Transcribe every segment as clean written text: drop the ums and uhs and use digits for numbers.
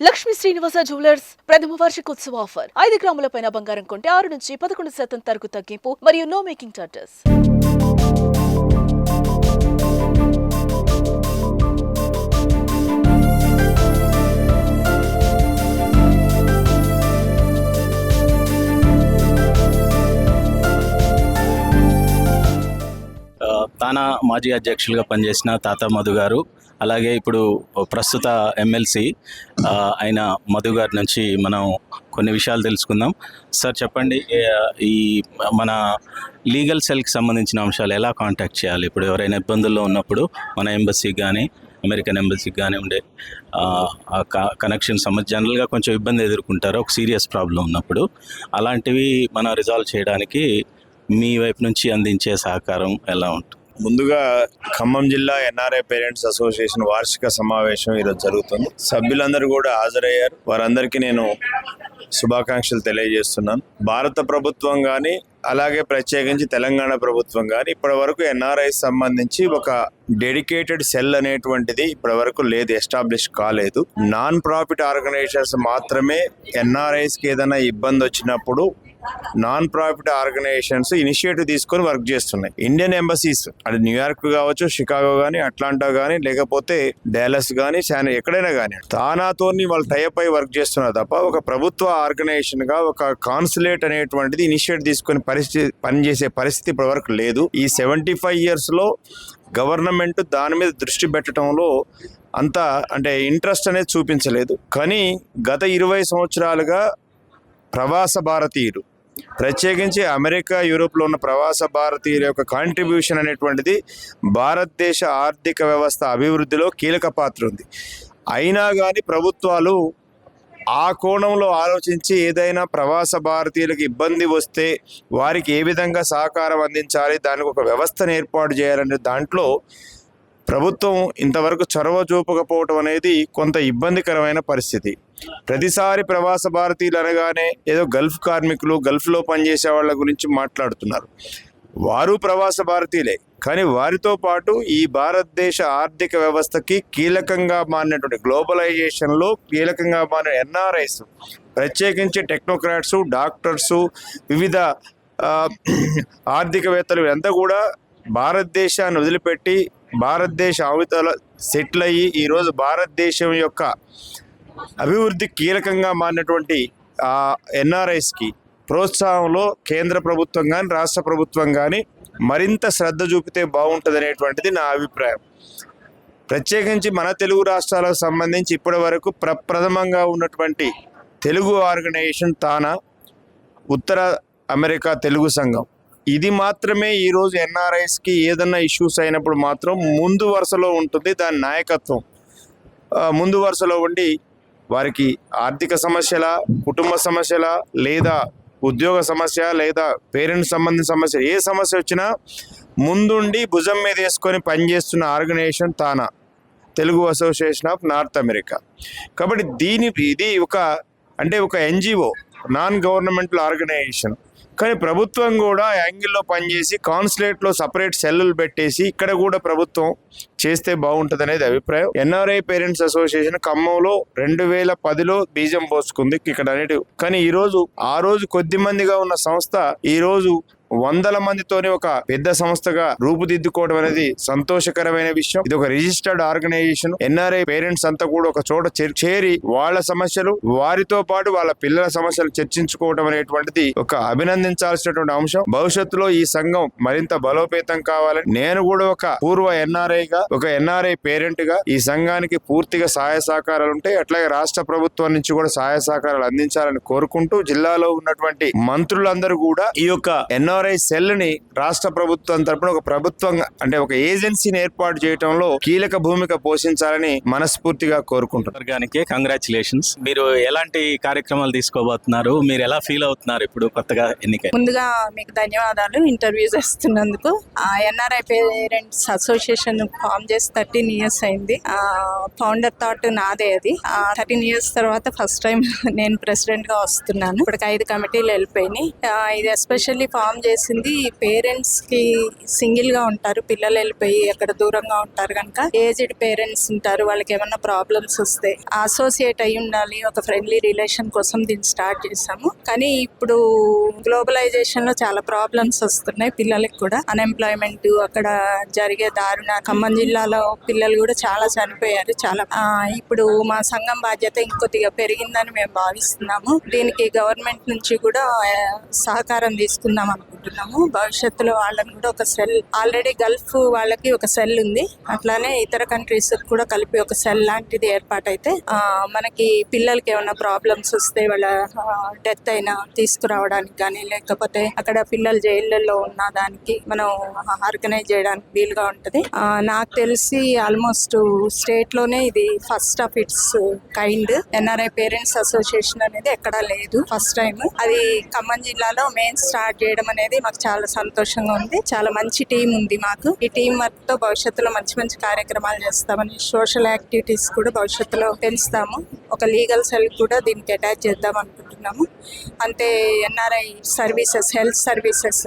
Lakshmi Srinivasa jewellers ప్రథమ వార్షికోత్సవ offer 5 గ్రాముల పైన బంగారం కొంటే 6 నుంచి 11% తరకు తగ్గింపు మరియు నో మేకింగ్ చార్జెస్. తానా మాజీ అధ్యక్షులుగా పనిచేసిన తాత మధు గారు, అలాగే ఇప్పుడు ప్రస్తుత ఎమ్మెల్సీ అయిన మధు గారి నుంచి మనం కొన్ని విషయాలు తెలుసుకుందాం. సార్ చెప్పండి, ఈ మన లీగల్ సెల్కి సంబంధించిన అంశాలు ఎలా కాంటాక్ట్ చేయాలి? ఇప్పుడు ఎవరైనా ఇబ్బందుల్లో ఉన్నప్పుడు మన ఎంబసీకి కానీ అమెరికన్ ఎంబసీకి కానీ ఉండే కనెక్షన్ జనరల్గా కొంచెం ఇబ్బంది ఎదుర్కొంటారు ఒక సీరియస్ ప్రాబ్లం ఉన్నప్పుడు. అలాంటివి మనం రిజాల్వ్ చేయడానికి మీ వైపు నుంచి అందించే సహకారం ఎలా ఉంటుంది? ముందుగా ఖమ్మం జిల్లా ఎన్ఆర్ఐ పేరెంట్స్ అసోసియేషన్ వార్షిక సమావేశం ఈరోజు జరుగుతుంది. సభ్యులందరూ కూడా హాజరయ్యారు. వారందరికీ నేను శుభాకాంక్షలు తెలియజేస్తున్నాను. భారత ప్రభుత్వం కానీ అలాగే ప్రత్యేకించి తెలంగాణ ప్రభుత్వం కానీ ఇప్పటి వరకు ఎన్ఆర్ఐ సంబంధించి ఒక డెడికేటెడ్ సెల్ అనేటువంటిది ఇప్పటి వరకు లేదు, ఎస్టాబ్లిష్ కాలేదు. నాన్ ప్రాఫిట్ ఆర్గనైజేషన్స్ మాత్రమే ఎన్ఆర్ఐస్కి ఏదైనా ఇబ్బంది వచ్చినప్పుడు నాన్ ప్రాఫిట్ ఆర్గనైజేషన్స్ ఇనిషియేటివ్ తీసుకొని వర్క్ చేస్తున్నాయి. ఇండియన్ ఎంబసీస్ అది న్యూయార్క్ కావచ్చు, షికాగో కానీ, అట్లాంటా కానీ, లేకపోతే డాలస్ కానీ, ఎక్కడైనా కానీ తానాతో వాళ్ళు టైప్ అయి వర్క్ చేస్తున్నారు తప్ప ఒక ప్రభుత్వ ఆర్గనైజేషన్ గా ఒక కాన్సులేట్ అనేటువంటిది ఇనిషియేటివ్ తీసుకొని పనిచేసే పరిస్థితి ఇప్పటి వరకు లేదు. ఈ 75 years లో గవర్నమెంట్ దాని మీద దృష్టి పెట్టడంలో అంత అంటే ఇంట్రెస్ట్ అనేది చూపించలేదు. కానీ గత 20 సంవత్సరాలుగా ప్రవాస భారతీయులు, ప్రత్యేకించి అమెరికా, యూరోప్లో ఉన్న ప్రవాస భారతీయుల యొక్క కాంట్రిబ్యూషన్ అనేటువంటిది భారతదేశ ఆర్థిక వ్యవస్థ అభివృద్ధిలో కీలక పాత్ర ఉంది. అయినా కానీ ప్రభుత్వాలు ఆ కోణంలో ఆలోచించి ఏదైనా ప్రవాస భారతీయులకు ఇబ్బంది వస్తే వారికి ఏ విధంగా సహకారం అందించాలి, దానికి ఒక వ్యవస్థను ఏర్పాటు చేయాలనే దాంట్లో ప్రభుత్వం ఇంతవరకు చొరవ చూపకపోవటం అనేది కొంత ఇబ్బందికరమైన పరిస్థితి. ప్రతిసారి ప్రవాస భారతీయులు అనగానే ఏదో గల్ఫ్ కార్మికులు, గల్ఫ్లో పనిచేసే వాళ్ళ గురించి మాట్లాడుతున్నారు. వారు ప్రవాస భారతీయులే, కానీ వారితో పాటు ఈ భారతదేశ ఆర్థిక వ్యవస్థకి కీలకంగా మారినటువంటి గ్లోబలైజేషన్లో కీలకంగా మారిన ఎన్ఆర్ఐస్, ప్రత్యేకించి టెక్నోక్రాట్స్, డాక్టర్సు, వివిధ ఆర్థికవేత్తలు ఇదంతా కూడా భారతదేశాన్ని వదిలిపెట్టి భారతదేశ అవతల సెటిల్ అయ్యి ఈరోజు భారతదేశం యొక్క అభివృద్ధి కీలకంగా మారినటువంటి ఎన్ఆర్ఐస్కి ప్రోత్సాహంలో కేంద్ర ప్రభుత్వం కానీ రాష్ట్ర ప్రభుత్వం కానీ మరింత శ్రద్ధ చూపితే బాగుంటుంది అనేటువంటిది నా అభిప్రాయం. ప్రత్యేకించి మన తెలుగు రాష్ట్రాలకు సంబంధించి ఇప్పటి వరకు ప్రప్రథమంగా ఉన్నటువంటి తెలుగు ఆర్గనైజేషన్ తానా, ఉత్తర అమెరికా తెలుగు సంఘం, ఇది మాత్రమే ఈరోజు ఎన్ఆర్ఐస్కి ఏదన్నా ఇష్యూస్ అయినప్పుడు మాత్రం ముందు వరుసలో ఉంటుంది. దాని నాయకత్వం ముందు వరుసలో ఉండి వారికి ఆర్థిక సమస్యల, కుటుంబ సమస్యల, లేదా ఉద్యోగ సమస్య, లేదా పేరెంట్స్ సంబంధించిన సమస్య, ఏ సమస్య వచ్చినా ముందుండి భుజం మీద వేసుకొని పనిచేస్తున్న organisation TANA, Telugu association of North America. కాబట్టి ఇది ఒక ఎన్జిఓ, నాన్ గవర్నమెంటల్ ఆర్గనైజేషన్. కానీ ప్రభుత్వం కూడా యాంగిల్లో పనిచేసి కాన్సులేట్లో సపరేట్ సెల్లులు పెట్టేసి ఇక్కడ కూడా ప్రభుత్వం చేస్తే బాగుంటుంది అనేది అభిప్రాయం. ఎన్ఆర్ఐ పేరెంట్స్ అసోసియేషన్ ఖమ్మంలో 2010లో బీజం పోసుకుంది ఇక్కడ అనేది. కానీ ఆ రోజు కొద్ది మందిగా ఉన్న సంస్థ ఈరోజు 100 మందితోనే ఒక పెద్ద సంస్థగా రూపుదిద్దుకోవడం అనేది సంతోషకరమైన విషయం. ఇది ఒక రిజిస్టర్డ్ ఆర్గనైజేషన్. ఎన్ఆర్ఐ పేరెంట్స్ అంతా కూడా ఒక చోట చేరి వాళ్ళ సమస్యలు, వారితో పాటు వాళ్ళ పిల్లల సమస్యలు చర్చించుకోవడం అనేటువంటిది ఒక అభినందించాల్సినటువంటి అంశం. భవిష్యత్తులో ఈ సంఘం మరింత బలోపేతం కావాలని నేను కూడా ఒక పూర్వ ఎన్ఆర్ఐగా, ఒక ఎన్ఆర్ఐ పేరెంట్ గా ఈ సంఘానికి పూర్తిగా సహాయ సహకారాలు ఉంటాయి. అట్లాగే రాష్ట్ర ప్రభుత్వం నుంచి కూడా సహాయ సహకారాలు అందించాలని కోరుకుంటూ జిల్లాలో ఉన్నటువంటి మంత్రులందరూ కూడా ఈ యొక్క ఎన్ఆర్ఐ సెల్ ని రాష్ట్ర ప్రభుత్వం తరపున ఒక ప్రభుత్వంగా అంటే ఒక ఏజెన్సీని ఏర్పాటు చేయడంలో కీలక భూమిక పోషించాలని మనస్ఫూర్తిగా కోరుకుంటున్నారు. వర్గానికి కంగ్రాచులేషన్స్. మీరు ఎలాంటి కార్యక్రమాలు తీసుకోబోతున్నారు? మీరు ఎలా ఫీల్ అవుతున్నారు ఇప్పుడు కొత్తగా ఎన్నికై? ముందుగా మీకు ధన్యవాదాలు ఇంటర్వ్యూ చేస్తున్నందుకు. ఎన్ఆర్ఐ పేరెంట్స్ అసోసియేషన్ ఫామ్ చేసి 13 years అయింది. ఫౌండర్ థాట్ నాదే. అది 13 years తర్వాత ఫస్ట్ టైం నేను ప్రెసిడెంట్ గా వస్తున్నాను. ఇప్పటికి 5 కమిటీలు వెళ్ళిపోయినాయి. ఇది ఎస్పెషల్లీ ఫామ్ చేసింది పేరెంట్స్కి సింగిల్గా ఉంటారు, పిల్లలు వెళ్ళిపోయి అక్కడ దూరంగా ఉంటారు కనుక ఏజ్డ్ పేరెంట్స్ ఉంటారు, వాళ్ళకి ఏమన్నా ప్రాబ్లమ్స్ వస్తే అసోసియేట్ అయి ఉండాలి, ఒక ఫ్రెండ్లీ రిలేషన్ కోసం దీన్ని స్టార్ట్ చేసాము. కానీ ఇప్పుడు గ్లోబలైజేషన్ లో చాలా ప్రాబ్లమ్స్ వస్తున్నాయి పిల్లలకి కూడా. అన్ఎంప్లాయ్మెంట్, అక్కడ జరిగే దారుణ, ఖమ్మం జిల్లాలో పిల్లలు కూడా చాలా చనిపోయారు. చాలా ఇప్పుడు మా సంఘం బాధ్యత ఇంకొద్దిగా పెరిగిందని మేము భావిస్తున్నాము. దీనికి గవర్నమెంట్ నుంచి కూడా సహకారం తీసుకుందాం అనుకుంటున్నాము. భవిష్యత్తులో వాళ్ళని కూడా ఒక సెల్, ఆల్రెడీ గల్ఫ్ వాళ్ళకి ఒక సెల్ ఉంది, అట్లానే ఇతర కంట్రీస్ కూడా కలిపి ఒక సెల్ లాంటిది ఏర్పాటైతే మనకి పిల్లలకి ఏమైనా ప్రాబ్లమ్స్ వస్తే వాళ్ళ డెత్ అయినా తీసుకురావడానికి కానీ, లేకపోతే అక్కడ పిల్లలు జైళ్ళల్లో ఉన్న దానికి మనం ఆర్గనైజ్ చేయడానికి వీలుగా ఉంటుంది. నాకు తెలిసి ఆల్మోస్ట్ స్టేట్ లోనే ఇది first of it's kind. NRI parents association అనేది ఎక్కడా లేదు, ఫస్ట్ టైం. అది ఖమ్మం జిల్లాలో మెయిన్ స్టార్ట్ చేయడం అనేది మాకు చాలా సంతోషంగా ఉంది. చాలా మంచి టీం ఉంది మాకు. ఈ టీం వర్క్ తో భవిష్యత్తులో మంచి మంచి కార్యక్రమాలు చేస్తామని, సోషల్ యాక్టివిటీస్ కూడా భవిష్యత్తులో పెంచుతాము. ఒక లీగల్ సెల్ కూడా దీనికి అటాచ్ చేద్దాం అనుకుంటున్నాము. అంతే ఎన్ఆర్ఐ సర్వీసెస్, హెల్త్ సర్వీసెస్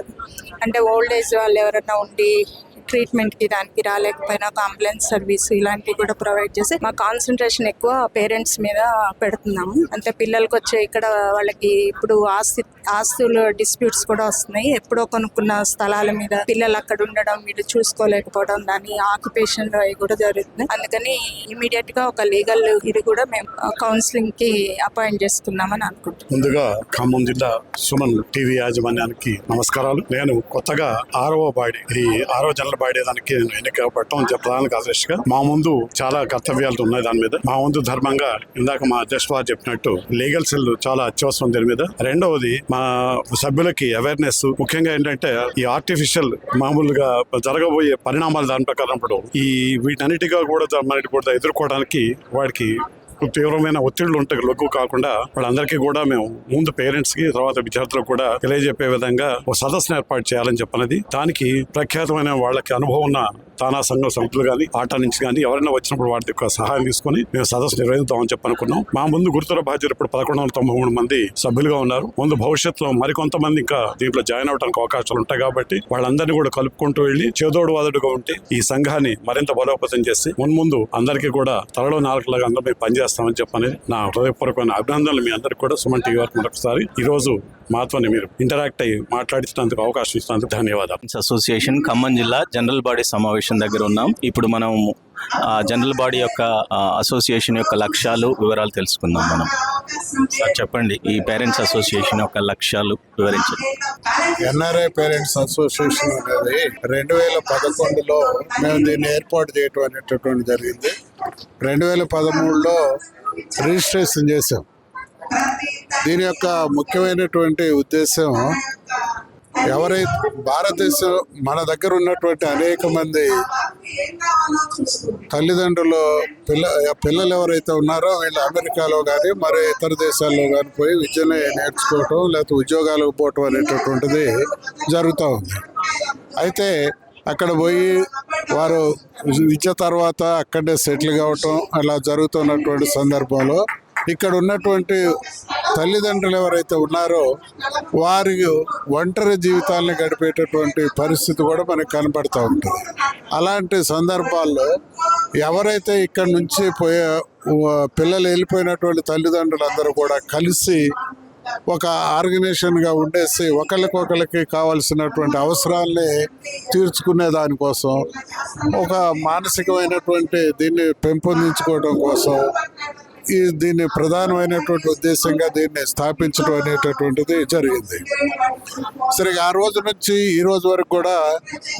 అంటే ఓల్డ్ ఏజ్ వాళ్ళు ఎవరైనా ఉండి ట్రీట్మెంట్కి దానికి రాలేకపోయినా ఒక అంబులెన్స్ సర్వీస్ ఇలాంటివి కూడా ప్రొవైడ్ చేసి మా కాన్సన్ట్రేషన్ ఎక్కువ పేరెంట్స్ మీద పెడుతున్నాము. అంటే పిల్లలకి వచ్చే ఇక్కడ వాళ్ళకి ఇప్పుడు ఆస్తుల డిస్ప్యూట్స్ కూడా వస్తున్నాయి. ఎప్పుడో కొనుక్కున్న స్థలాల మీద పిల్లలు అక్కడ ఉండడం, వీళ్ళు చూసుకోలేకపోవడం, దాని ఆక్యుపేషన్ లో అవి కూడా జరుగుతుంది. అందుకని ఇమీడియట్ గా ఒక లీగల్ ఇది కూడా మేము కౌన్సిలింగ్ కి అపాయింట్ చేసుకున్నామని అనుకుంటున్నాం. ముందుగా ఖమ్మం జిల్లా సుమన్ టీవీ యాజమాన్యానికి నమస్కారాలు. నేను కొత్తగా 6వ బాడీ, ఈ 6వ జనరల్ బాడీ దానికి నేను ఎన్నికపడటం ప్రధాన కార్యదర్శిగా. మా ముందు చాలా కర్తవ్యాలు ఉన్నాయి దాని మీద. మా ముందు ధర్మంగా ఇందాక మా అధ్యక్షుడు వారు చెప్పినట్టు లీగల్ సెల్ చాలా అత్యవసరం దీని మీద. రెండవది మా సభ్యులకి అవేర్నెస్, ముఖ్యంగా ఏంటంటే ఈ ఆర్టిఫిషియల్ మామూలుగా జరగబోయే పరిణామాలు దాని ప్రకారం ఈ వీటన్నిటిగా కూడా మనకి కూడా ఎదుర్కోవడానికి వాడికి తీవ్రమైన ఒత్తిళ్లు ఉంటాయి, లొగ్గు కాకుండా వాళ్ళందరికీ కూడా మేము ముందు పేరెంట్స్ కి, తర్వాత విద్యార్థులకు కూడా తెలియజెప్పే విధంగా ఒక సదస్సును ఏర్పాటు చేయాలని చెప్పినది. దానికి ప్రఖ్యాతమైన వాళ్ళకి అనుభవం ఉన్న తానా సంఘం సభ్యులు కానీ, ఆటా నుంచి కానీ ఎవరైనా వచ్చినప్పుడు వాటి యొక్క సహాయం తీసుకుని మేము సదస్సు నిర్వహిద్దామని చెప్పనుకున్నాం. మా ముందు గురుతర బాధ్యులు ఇప్పుడు 1193 మంది సభ్యులుగా ఉన్నారు. ముందు భవిష్యత్తులో మరికొంతమంది ఇంకా దీంట్లో జాయిన్ అవడానికి అవకాశాలు ఉంటాయి కాబట్టి వాళ్ళందరినీ కూడా కలుపుకుంటూ వెళ్ళి చేదోడు వాదడుగా ఉంటే ఈ సంఘాన్ని మరింత బలోపేతం చేసి మున్ముందు అందరికీ కూడా తలలో నాలుగులాగా అందరూ మేము పనిచేస్తామని చెప్పని నా హృదయపూర్వకమైన అభినందనలు మీ అందరికీ కూడా సుమన్ టీవీ వారికి మరొకసారి ఈ రోజు మాతోని మీరు ఇంటరాక్ట్ అయ్యి మాట్లాడించినందుకు అవకాశం ఇచ్చినందుకు ధన్యవాదాలు. అసోసియేషన్ ఖమ్మం జిల్లా జనరల్ బాడీ సమావేశం దగ్గర ఉన్నాం. ఇప్పుడు మనం జనరల్ బాడీ యొక్క అసోసియేషన్ యొక్క లక్ష్యాలు, వివరాలు తెలుసుకుందాం. మనం సార్ చెప్పండి, ఈ పేరెంట్స్ అసోసియేషన్ యొక్క లక్ష్యాలు వివరించండి. ఎన్ఆర్ఐ పేరెంట్స్ అసోసియేషన్ అనేది 2011లో మేము దీన్ని ఏర్పాటు చేయటం అనేటటువంటి జరిగింది. 2013లో రిజిస్ట్రేషన్ చేసాం. దీని యొక్క ముఖ్యమైనటువంటి ఉద్దేశం, ఎవరైతే భారతదేశం మన దగ్గర ఉన్నటువంటి అనేక మంది తల్లిదండ్రులు పిల్లలు ఎవరైతే ఉన్నారో వీళ్ళు అమెరికాలో కానీ మరి ఇతర దేశాల్లో కానీ పోయి విద్యను నేర్చుకోవటం లేకపోతే ఉద్యోగాలకు పోవటం అనేటటువంటిది జరుగుతూ ఉంది. అయితే అక్కడ పోయి వారు విద్య తర్వాత అక్కడే సెటిల్ కావటం అలా జరుగుతున్నటువంటి సందర్భంలో ఇక్కడ ఉన్నటువంటి తల్లిదండ్రులు ఎవరైతే ఉన్నారో వారి ఒంటరి జీవితాలను గడిపేటటువంటి పరిస్థితి కూడా మనకు కనబడుతూ ఉంటుంది. అలాంటి సందర్భాల్లో ఎవరైతే ఇక్కడ నుంచి పిల్లలు వెళ్ళిపోయినటువంటి తల్లిదండ్రులందరూ కూడా కలిసి ఒక ఆర్గనైజేషన్గా ఉండేసి ఒకళ్ళకి కావాల్సినటువంటి అవసరాల్ని తీర్చుకునే దానికోసం, ఒక మానసికమైనటువంటి దీన్ని పెంపొందించుకోవడం కోసం దీన్ని ప్రధానమైనటువంటి ఉద్దేశంగా దీన్ని స్థాపించడం అనేటటువంటిది జరిగింది. సరే, ఆ రోజు నుంచి ఈ రోజు వరకు కూడా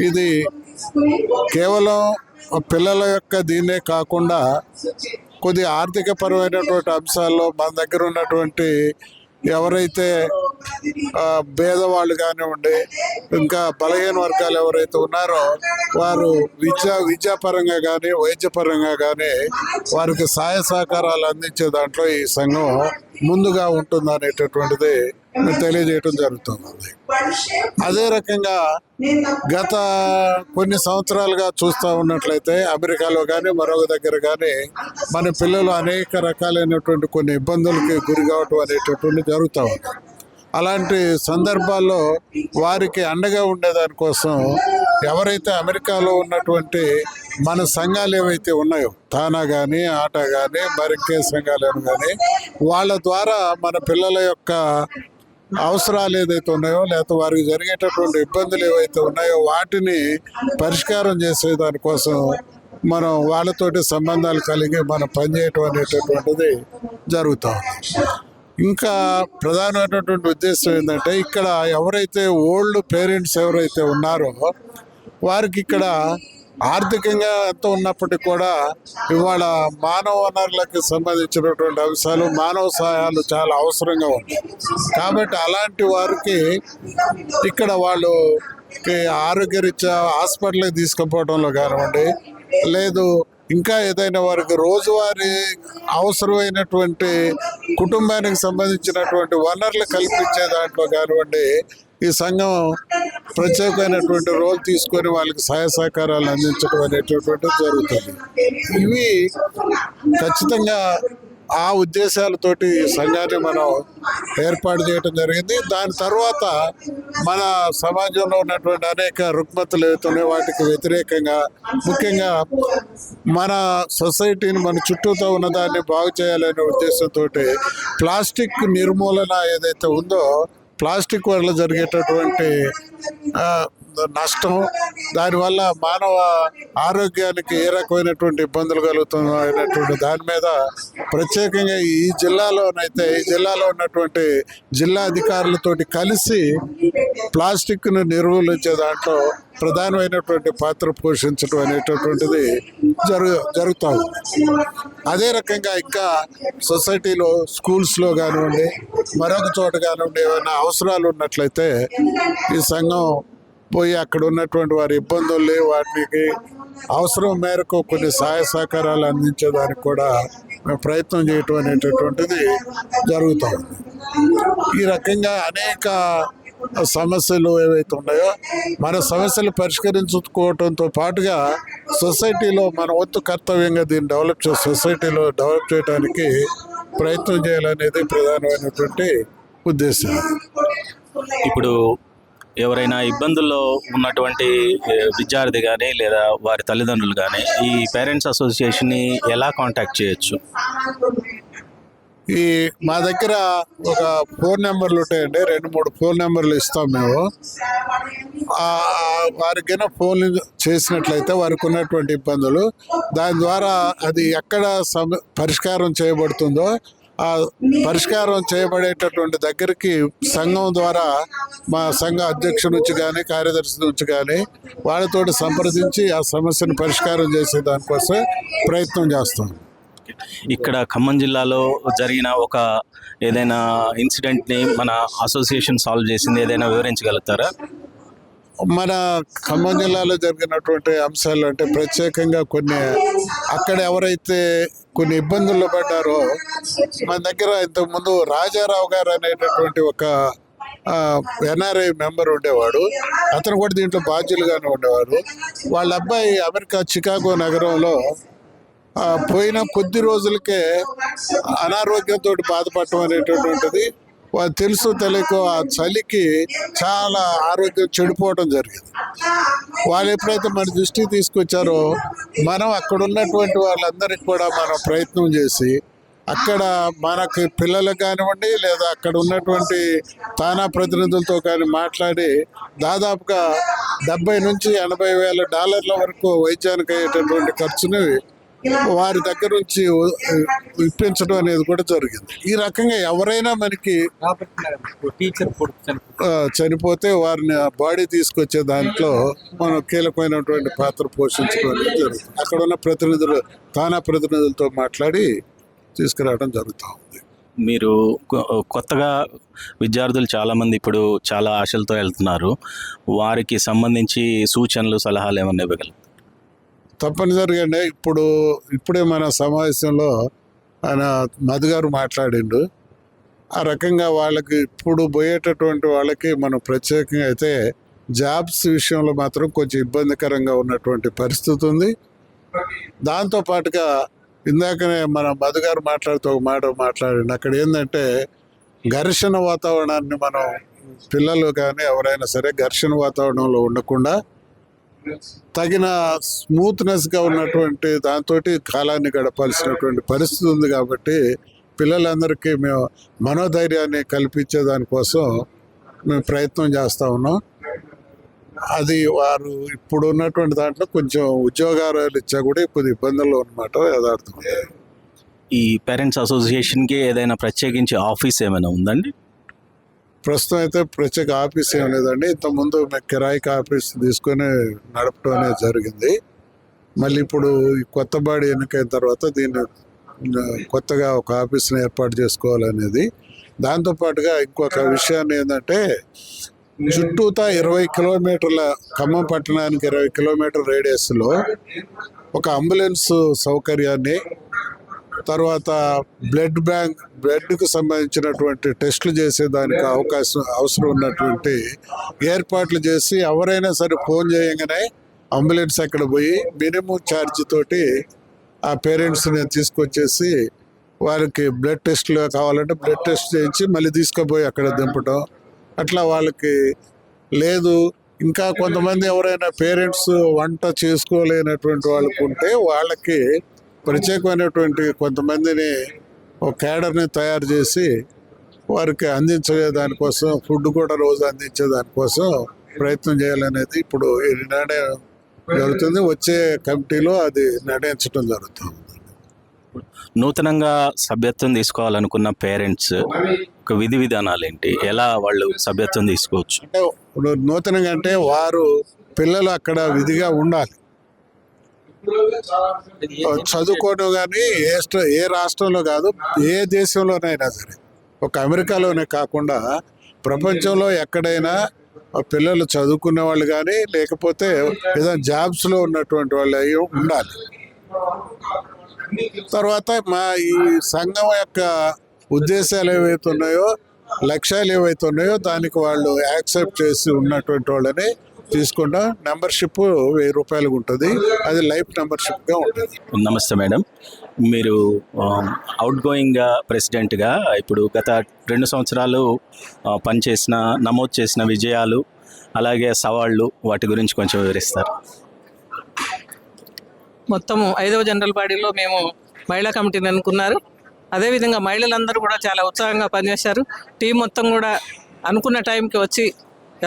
ఇది కేవలం పిల్లల యొక్క దీన్నే కాకుండా కొద్ది ఆర్థిక పరమైనటువంటి అంశాల్లో మన దగ్గర ఉన్నటువంటి ఎవరైతే పేదవాళ్ళు కానివ్వండి, ఇంకా బలహీన వర్గాలు ఎవరైతే ఉన్నారో వారు విద్యాపరంగా కానీ వైద్యపరంగా కానీ వారికి సహాయ సహకారాలు అందించే దాంట్లో ఈ సంఘం ముందుగా ఉంటుంది అనేటటువంటిది తెలియజేయడం జరుగుతుంది. అదే రకంగా గత కొన్ని సంవత్సరాలుగా చూస్తూ ఉన్నట్లయితే అమెరికాలో కానీ మరొక దగ్గర కానీ మన పిల్లలు అనేక రకాలైనటువంటి కొన్ని ఇబ్బందులకి గురి కావటం అనేటటువంటి జరుగుతూ ఉంది. అలాంటి సందర్భాల్లో వారికి అండగా ఉండేదానికోసం ఎవరైతే అమెరికాలో ఉన్నటువంటి మన సంఘాలు ఏవైతే ఉన్నాయో, తానా కానీ, ఆటా కానీ, మరింకే సంఘాలను కానీ, వాళ్ళ ద్వారా మన పిల్లల యొక్క అవసరాలు ఏదైతే ఉన్నాయో, లేకపోతే వారికి జరిగేటటువంటి ఇబ్బందులు ఏవైతే ఉన్నాయో వాటిని పరిష్కారం చేసే దానికోసం మనం వాళ్ళతోటి సంబంధాలు కలిగి మనం పనిచేయటం అనేటటువంటిది జరుగుతూ ఉంది. ఇంకా ప్రధానమైనటువంటి ఉద్దేశం ఏంటంటే, ఇక్కడ ఎవరైతే ఓల్డ్ పేరెంట్స్ ఎవరైతే ఉన్నారో వారికి ఇక్కడ ఆర్థికంగా ఎంత ఉన్నప్పటికీ కూడా ఇవాళ మానవ వనరులకు సంబంధించినటువంటి అంశాలు, మానవ సహాయాలు చాలా అవసరంగా ఉన్నాయి. కాబట్టి అలాంటి వారికి ఇక్కడ వాళ్ళు ఆరోగ్యరీత్యా హాస్పిటల్కి తీసుకుపోవడంలో కానివ్వండి, లేదు ఇంకా ఏదైనా వారికి రోజువారీ అవసరమైనటువంటి కుటుంబానికి సంబంధించినటువంటి వనరులు కల్పించే దాంట్లో కానివ్వండి, ఈ సంఘం ప్రత్యేకమైనటువంటి రోల్ తీసుకొని వాళ్ళకి సహాయ సహకారాలు అందించడం అనేటటువంటిది జరుగుతుంది. ఇవి ఖచ్చితంగా ఆ ఉద్దేశాలతోటి ఈ సంఘాన్ని మనం ఏర్పాటు చేయడం జరిగింది. దాని తర్వాత మన సమాజంలో ఉన్నటువంటి అనేక రుగ్మతలు ఏవైతున్నాయో వాటికి వ్యతిరేకంగా, ముఖ్యంగా మన సొసైటీని, మన చుట్టూతో ఉన్నదాన్ని బాగు చేయాలనే ఉద్దేశంతో ప్లాస్టిక్ నిర్మూలన ఏదైతే ఉందో, ప్లాస్టిక్ వల్ల జరిగేటటువంటి నష్టం, దానివల్ల మానవ ఆరోగ్యానికి ఏ రకమైనటువంటి ఇబ్బందులు కలుగుతున్నటువంటి దాని మీద ప్రత్యేకంగా ఈ జిల్లాలో ఉన్నటువంటి జిల్లా అధికారులతోటి కలిసి ప్లాస్టిక్ను నిర్మూలించే దాంట్లో ప్రధానమైనటువంటి పాత్ర పోషించడం అనేటటువంటిది జరుగుతూ ఉంది. అదే రకంగా ఇంకా సొసైటీలో, స్కూల్స్లో కానివ్వండి, మరొక చోట కానివ్వండి, ఏమైనా అవసరాలు ఉన్నట్లయితే ఈ సంఘం పోయి అక్కడ ఉన్నటువంటి వారి ఇబ్బందుల్ని, వాటికి అవసరం మేరకు కొన్ని సహాయ సహకారాలు అందించేదానికి కూడా మేము ప్రయత్నం చేయటం అనేటటువంటిది జరుగుతూ ఉంది. ఈ రకంగా అనేక సమస్యలు ఏవైతే ఉన్నాయో మన సమస్యలు పరిష్కరించుకోవడంతో పాటుగా సొసైటీలో మన వంతు కర్తవ్యంగా దీన్ని సొసైటీలో డెవలప్ చేయడానికి ప్రయత్నం చేయాలనేది ప్రధానమైనటువంటి ఉద్దేశం. ఇప్పుడు ఎవరైనా ఇబ్బందుల్లో ఉన్నటువంటి విద్యార్థి కానీ లేదా వారి తల్లిదండ్రులు కానీ ఈ పేరెంట్స్ అసోసియేషన్ని ఎలా కాంటాక్ట్ చేయొచ్చు? మా దగ్గర ఒక ఫోన్ నెంబర్లు ఉంటాయండి, 2-3 ఫోన్ నెంబర్లు ఇస్తాం మేము. వారికైనా ఫోన్ చేసినట్లయితే వారికి ఉన్నటువంటి ఇబ్బందులు, దాని ద్వారా అది ఎక్కడ పరిష్కారం చేయబడుతుందో ఆ పరిష్కారం చేయబడేటటువంటి దగ్గరికి సంఘం ద్వారా మా సంఘ అధ్యక్షుడి నుంచి కానీ, కార్యదర్శి నుంచి కానీ వాళ్ళతో సంప్రదించి ఆ సమస్యను పరిష్కారం చేసే దానికోసం ప్రయత్నం చేస్తాం. ఇక్కడ ఖమ్మం జిల్లాలో జరిగిన ఒక ఏదైనా ఇన్సిడెంట్ని మన అసోసియేషన్ సాల్వ్ చేసింది ఏదైనా వివరించగలుగుతారా? మన ఖమ్మం జిల్లాలో జరిగినటువంటి అంశాలు అంటే ప్రత్యేకంగా కొన్ని అక్కడ ఎవరైతే కొన్ని ఇబ్బందుల్లో పడ్డారో, మన దగ్గర ఇంతకుముందు రాజారావు గారు అనేటటువంటి ఒక ఎన్ఆర్ఐ మెంబర్ ఉండేవాడు. అతను కూడా దీంట్లో బాధ్యులుగానే ఉండేవాడు. వాళ్ళ అబ్బాయి అమెరికా చికాగో నగరంలో పోయిన కొద్ది రోజులకే అనారోగ్యంతో బాధపడటం అనేటటువంటిది వాళ్ళు తెలుసు తెలియక ఆ చలికి చాలా ఆరోగ్యం చెడిపోవడం జరిగింది. వాళ్ళు ఎప్పుడైతే మన దృష్టికి తీసుకొచ్చారో మనం అక్కడ ఉన్నటువంటి వాళ్ళందరికీ కూడా మనం ప్రయత్నం చేసి అక్కడ మనకి పిల్లలకు కానివ్వండి లేదా అక్కడ ఉన్నటువంటి తానా ప్రతినిధులతో కానీ మాట్లాడి దాదాపుగా $70,000-80,000 వరకు వైద్యానికి అయ్యేటటువంటి ఖర్చుని వారి దగ్గర నుంచి ఇప్పించడం అనేది కూడా జరిగింది. ఈ రకంగా ఎవరైనా మనకి చనిపోతే వారిని బాడీ తీసుకొచ్చే దాంట్లో మనం కీలకమైనటువంటి పాత్ర పోషించడం అనేది జరుగుతుంది. అక్కడ ఉన్న తానా ప్రతినిధులతో మాట్లాడి తీసుకురావడం జరుగుతూ ఉంది. మీరు కొత్తగా విద్యార్థులు చాలామంది ఇప్పుడు చాలా ఆశలతో వెళ్తున్నారు, వారికి సంబంధించి సూచనలు, సలహాలు ఏమన్నా ఇవ్వగలరు? తప్పనిసరిగా ఇప్పుడే మన సమావేశంలో ఆయన మధు గారు మాట్లాడిండు. ఆ రకంగా వాళ్ళకి ఇప్పుడు పోయేటటువంటి వాళ్ళకి మనం ప్రత్యేకంగా అయితే జాబ్స్ విషయంలో మాత్రం కొంచెం ఇబ్బందికరంగా ఉన్నటువంటి పరిస్థితి ఉంది. దాంతోపాటుగా ఇందాకనే మన మధు గారు మాట్లాడుతూ ఒక మాట మాట్లాడిండు. అక్కడ ఏంటంటే ఘర్షణ వాతావరణాన్ని మనం పిల్లలు కానీ ఎవరైనా సరే ఘర్షణ వాతావరణంలో ఉండకుండా తగిన స్మూత్నెస్గా ఉన్నటువంటి దాంతో కాలాన్ని గడపాల్సినటువంటి పరిస్థితి ఉంది. కాబట్టి పిల్లలందరికీ మేము మనోధైర్యాన్ని కల్పించే దానికోసం మేము ప్రయత్నం చేస్తూ ఉన్నాం. అది వారు ఇప్పుడు ఉన్నటువంటి దాంట్లో కొంచెం ఉద్యోగాలు ఇచ్చా కూడా కొద్ది ఇబ్బందులు అన్నమాట యథార్థం. ఈ పేరెంట్స్ అసోసియేషన్కి ఏదైనా ప్రత్యేకించి ఆఫీస్ ఏమైనా ఉందండి? ప్రస్తుతం అయితే ప్రత్యేక ఆఫీస్ ఏం లేదండి. ఇంతకుముందు మేము కిరాయికి ఆఫీస్ తీసుకొని నడపడం అనేది జరిగింది. మళ్ళీ ఇప్పుడు ఈ కొత్త బాడీ ఎన్నికైన తర్వాత దీన్ని కొత్తగా ఒక ఆఫీస్ని ఏర్పాటు చేసుకోవాలనేది. దాంతోపాటుగా ఇంకొక విషయాన్ని ఏంటంటే చుట్టూతా 20 కిలోమీటర్ల ఖమ్మం పట్టణానికి 20 కిలోమీటర్ రేడియస్లో ఒక అంబులెన్స్ సౌకర్యాన్ని, తర్వాత బ్లడ్కు సంబంధించినటువంటి టెస్టులు చేసేదానికి అవసరం ఉన్నటువంటి ఏర్పాట్లు చేసి ఎవరైనా సరే ఫోన్ చేయగానే అంబులెన్స్ అక్కడ పోయి మినిమం ఛార్జ్ తోటి ఆ పేరెంట్స్ని తీసుకొచ్చేసి వాళ్ళకి బ్లడ్ టెస్ట్లు కావాలంటే బ్లడ్ టెస్ట్ చేయించి మళ్ళీ తీసుకుపోయి అక్కడ దింపడం. అట్లా వాళ్ళకి లేదు. ఇంకా కొంతమంది ఎవరైనా పేరెంట్స్ వంట చేసుకోలేనటువంటి వాళ్ళకు ఉంటే వాళ్ళకి ప్రత్యేకమైనటువంటి కొంతమందిని ఒక క్యాడర్ని తయారు చేసి వారికి అందించే దానికోసం, ఫుడ్ కూడా రోజు అందించే దానికోసం ప్రయత్నం చేయాలనేది ఇప్పుడు ఈ నిర్ణయం జరుగుతుంది. వచ్చే కమిటీలో అది నిర్ణయించడం జరుగుతుంది. నూతనంగా సభ్యత్వం తీసుకోవాలనుకున్న పేరెంట్స్ ఒక విధి విధానాలు ఏంటి, ఎలా వాళ్ళు సభ్యత్వం తీసుకోవచ్చు? అంటే ఇప్పుడు నూతనంగా అంటే వారు పిల్లలు అక్కడ విధిగా ఉండాలి, చదువుకోవడం. కానీ ఏ రాష్ట్రంలో కాదు, ఏ దేశంలోనైనా సరే, ఒక అమెరికాలోనే కాకుండా ప్రపంచంలో ఎక్కడైనా పిల్లలు చదువుకునే వాళ్ళు కానీ లేకపోతే ఏదైనా జాబ్స్లో ఉన్నటువంటి వాళ్ళు అయి ఉండాలి. తర్వాత మా ఈ సంఘం యొక్క ఉద్దేశాలు ఏవైతే ఉన్నాయో, లక్ష్యాలు ఏవైతే ఉన్నాయో దానికి వాళ్ళు యాక్సెప్ట్ చేసి ఉన్నటువంటి వాళ్ళని తీసుకుంటాం. మెంబర్షిప్ 1000 రూపాయలకు ఉంటుంది. అది లైఫ్ మెంబర్షిప్గా ఉంటుంది. నమస్తే మేడం, మీరు అవుట్ గోయింగ్గా ప్రెసిడెంట్గా ఇప్పుడు గత 2 సంవత్సరాలు పనిచేసిన, నమోదు చేసిన విజయాలు అలాగే సవాళ్ళు, వాటి గురించి కొంచెం వివరిస్తారు? మొత్తము 5వ జనరల్ బాడీలో మేము మహిళా కమిటీని అనుకున్నారు. అదేవిధంగా మహిళలందరూ కూడా చాలా ఉత్సాహంగా పనిచేశారు. టీం మొత్తం కూడా అనుకున్న టైంకి వచ్చి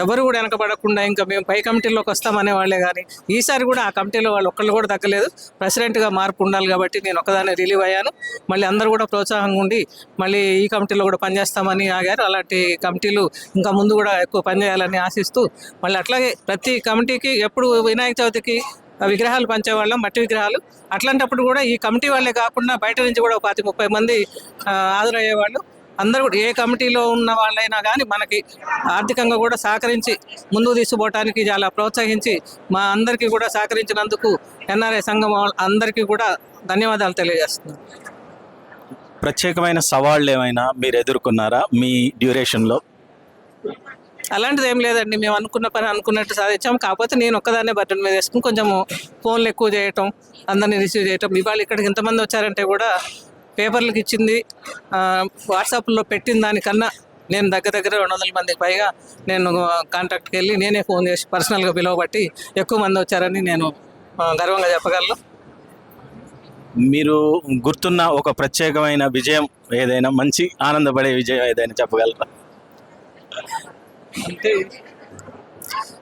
ఎవరు కూడా వెనకబడకుండా ఇంకా మేము పై కమిటీలోకి వస్తామనే వాళ్ళే. కానీ ఈసారి కూడా ఆ కమిటీలో వాళ్ళు ఒక్కళ్ళు కూడా తగ్గలేదు. ప్రెసిడెంట్గా మార్పు ఉండాలి కాబట్టి నేను ఒక్కదాన్ని రిలీవ్ అయ్యాను. మళ్ళీ అందరూ కూడా ప్రోత్సాహంగా ఉండి మళ్ళీ ఈ కమిటీలో కూడా పనిచేస్తామని ఆగారు. అలాంటి కమిటీలు ఇంకా ముందు కూడా ఎక్కువ పనిచేయాలని ఆశిస్తూ మళ్ళీ అట్లాగే ప్రతి కమిటీకి ఎప్పుడు వినాయక చవితికి విగ్రహాలు పంచేవాళ్ళం, మట్టి విగ్రహాలు. అట్లాంటప్పుడు కూడా ఈ కమిటీ వాళ్ళే కాకుండా బయట నుంచి కూడా 20-30 మంది హాజరయ్యేవాళ్ళు. అందరూ కూడా ఏ కమిటీలో ఉన్న వాళ్ళైనా కానీ మనకి ఆర్థికంగా కూడా సహకరించి ముందుకు తీసుకుపోవటానికి చాలా ప్రోత్సహించి మా అందరికీ కూడా సహకరించినందుకు ఎన్ఆర్ఐ సంఘం అందరికీ కూడా ధన్యవాదాలు తెలియజేస్తున్నాను. ప్రత్యేకమైన సవాళ్ళు ఏమైనా మీరు ఎదుర్కొన్నారా మీ డ్యూరేషన్లో? అలాంటిది ఏం లేదండి, మేము అనుకున్న పని అనుకున్నట్టు సాధించాం. కాకపోతే నేను ఒక్కదాన్నే బటన్ మీద వేసుకుని కొంచెము ఫోన్లు ఎక్కువ చేయటం, అందరినీ రిసీవ్ చేయటం. ఇవాళ ఇక్కడికి ఎంతమంది వచ్చారంటే కూడా పేపర్లకు ఇచ్చింది, వాట్సాప్లో పెట్టిన దానికన్నా నేను దగ్గర 200 మందికి పైగా నేను కాంటాక్ట్కి వెళ్ళి నేనే ఫోన్ చేసి పర్సనల్గా పిలువబట్టి ఎక్కువ మంది వచ్చారని నేను గర్వంగా చెప్పగలను. మీరు గుర్తున్న ఒక ప్రత్యేకమైన విజయం ఏదైనా, మంచి ఆనందపడే విజయం ఏదైనా చెప్పగలరా? అంటే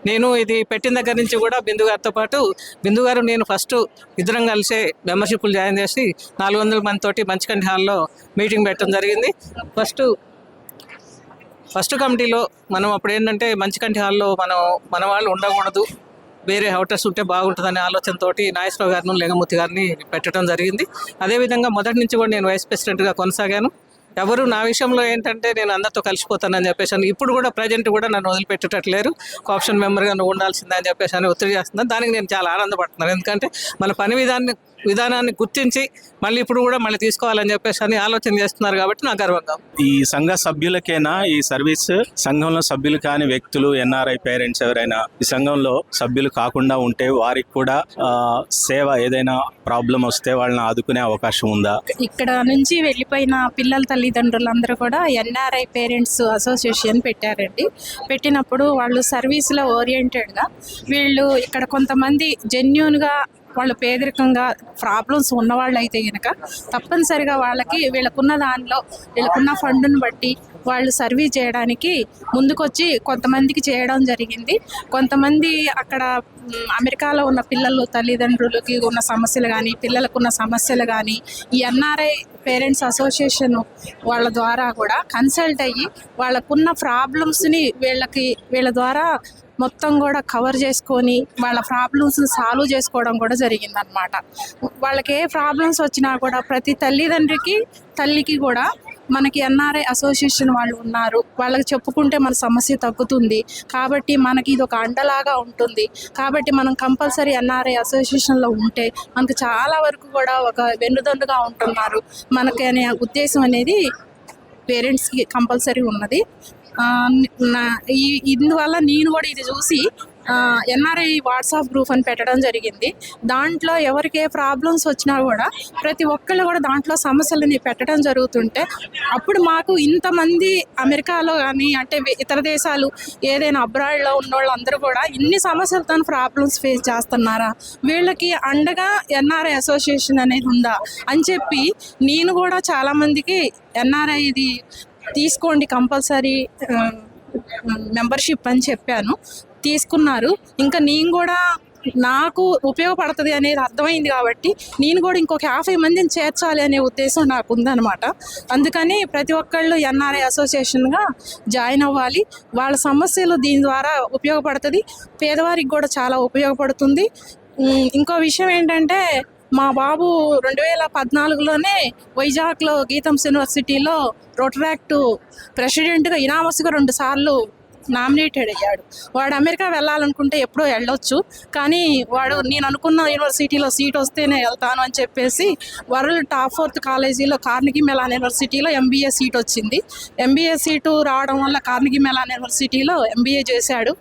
నేను ఇది పెట్టిన దగ్గర నుంచి కూడా బిందు గారితో పాటు, బిందు గారు నేను ఫస్ట్ ఇద్దరం కలిసే మెంబర్షిప్లు జాయిన్ చేసి 400 మందితోటి మంచికంటి హాల్లో మీటింగ్ పెట్టడం జరిగింది. ఫస్ట్ కమిటీలో మనం అప్పుడు ఏంటంటే మంచికంటి హాల్లో మన వాళ్ళు ఉండకూడదు, వేరే హౌటర్స్ ఉంటే బాగుంటుందనే ఆలోచనతో నాగేశ్వరరావు గారిని, లింగమూర్తి గారిని పెట్టడం జరిగింది. అదేవిధంగా మొదటి నుంచి కూడా నేను వైస్ ప్రెసిడెంట్గా కొనసాగాను. ఎవరు నా విషయంలో ఏంటంటే నేను అందరితో కలిసిపోతానని చెప్పేసి ఇప్పుడు కూడా ప్రజెంట్ కూడా నన్ను వదిలిపెట్టట్లేరు. ఆప్షన్ మెంబర్గా నువ్వు ఉండాల్సిందని చెప్పేసి ఒత్తిడి చేస్తున్నాను. దానికి నేను చాలా ఆనందపడుతున్నాను. ఎందుకంటే మన పని విధాన్ని విధానాన్ని గుర్తించి మళ్ళీ ఇప్పుడు కూడా మళ్ళీ తీసుకోవాలని చెప్పేసి అని ఆలోచన చేస్తున్నారు కాబట్టి నాకు గర్వంగా ఉంది. ఈ సంఘ సభ్యులకేనా ఈ సర్వీస్? సంఘంలో సభ్యులు కాని వ్యక్తులు, ఎన్ఆర్ఐ పేరెంట్స్ ఎవరైనా ఈ సంఘంలో సభ్యులు కాకుండా ఉంటే వారికి కూడా సేవ ఏదైనా ప్రాబ్లం వస్తే వాళ్ళని ఆదుకునే అవకాశం ఉందా? ఇక్కడ నుంచి వెళ్ళిపోయిన పిల్లల తల్లిదండ్రులందరూ కూడా ఎన్ఆర్ఐ పేరెంట్స్ అసోసియేషన్ పెట్టారండి. పెట్టినప్పుడు వాళ్ళు సర్వీస్లో ఓరియంటెడ్గా వీళ్ళు ఇక్కడ కొంతమంది జెన్యూన్గా వాళ్ళు పేదరికంగా ప్రాబ్లమ్స్ ఉన్నవాళ్ళు అయితే కనుక తప్పనిసరిగా వాళ్ళకి వీళ్ళకున్న దానిలో వీళ్ళకున్న ఫండ్ను బట్టి వాళ్ళు సర్వీస్ చేయడానికి ముందుకొచ్చి కొంతమందికి చేయడం జరిగింది. కొంతమంది అక్కడ అమెరికాలో ఉన్న పిల్లలు తల్లిదండ్రులకి ఉన్న సమస్యలు కానీ పిల్లలకు ఉన్న సమస్యలు కానీ ఈ ఎన్ఆర్ఐ పేరెంట్స్ అసోసియేషన్ వాళ్ళ ద్వారా కూడా కన్సల్ట్ అయ్యి వాళ్ళకున్న ప్రాబ్లమ్స్ని వీళ్ళ ద్వారా మొత్తం కూడా కవర్ చేసుకొని వాళ్ళ ప్రాబ్లమ్స్ని సాల్వ్ చేసుకోవడం కూడా జరిగిందనమాట. వాళ్ళకి ఏ ప్రాబ్లమ్స్ వచ్చినా కూడా ప్రతి తల్లికి కూడా మనకి ఎన్ఆర్ఐ అసోసియేషన్ వాళ్ళు ఉన్నారు, వాళ్ళకి చెప్పుకుంటే మన సమస్య తగ్గుతుంది కాబట్టి మనకి ఇది ఒక అండలాగా ఉంటుంది. కాబట్టి మనం కంపల్సరీ ఎన్ఆర్ఐ అసోసియేషన్లో ఉంటే మనకు చాలా వరకు కూడా ఒక వెన్నుదన్నుగా ఉంటున్నారు మనకి అనే ఉద్దేశం అనేది పేరెంట్స్కి కంపల్సరీ ఉన్నది. ఇందువల్ల నేను కూడా ఇది చూసి ఎన్ఆర్ఐ వాట్సాప్ గ్రూప్ అని పెట్టడం జరిగింది. దాంట్లో ఎవరికి ఏ ప్రాబ్లమ్స్ వచ్చినా కూడా ప్రతి ఒక్కళ్ళు కూడా దాంట్లో సమస్యలని పెట్టడం జరుగుతుంటే అప్పుడు మాకు ఇంతమంది అమెరికాలో కానీ అంటే ఇతర దేశాలు ఏదైనా అబ్రాడ్లో ఉన్న వాళ్ళందరూ కూడా ఇన్ని సమస్యలతో ప్రాబ్లమ్స్ ఫేస్ చేస్తున్నారా, వీళ్ళకి అండగా ఎన్ఆర్ఐ అసోసియేషన్ అనేది ఉందా అని చెప్పి నేను కూడా చాలామందికి ఎన్ఆర్ఐ ఇది తీసుకోండి కంపల్సరీ మెంబర్షిప్ అని చెప్పాను. తీసుకున్నారు. ఇంకా నేను కూడా నాకు ఉపయోగపడుతుంది అనేది అర్థమైంది కాబట్టి నేను కూడా ఇంకొక 50 మందిని చేర్చాలి అనే ఉద్దేశం నాకు ఉందన్నమాట. అందుకని ప్రతి ఒక్కళ్ళు ఎన్ఆర్ఐ అసోసియేషన్గా జాయిన్ అవ్వాలి. వాళ్ళ సమస్యలు దీని ద్వారా ఉపయోగపడుతుంది, పేదవారికి కూడా చాలా ఉపయోగపడుతుంది. ఇంకో విషయం ఏంటంటే మా బాబు 2014లోనే వైజాగ్లో గీతంస్ యూనివర్సిటీలో రోటరాక్ట్ ప్రెసిడెంట్గా ఇనామస్గా 2 సార్లు నామినేటెడ్ అయ్యాడు. వాడు అమెరికా వెళ్ళాలనుకుంటే ఎప్పుడో వెళ్ళొచ్చు, కానీ వాడు నేను అనుకున్న యూనివర్సిటీలో సీట్ వస్తేనే వెళ్తాను అని చెప్పేసి వరల్డ్ టాప్ 4th కాలేజీలో కార్నెగీ మెలాన్ యూనివర్సిటీలో ఎంబీఏ సీట్ వచ్చింది. ఎంబీఏ సీటు రావడం వల్ల కార్నెగీ మెలాన్ యూనివర్సిటీలో ఎంబీఏ చేశాడు.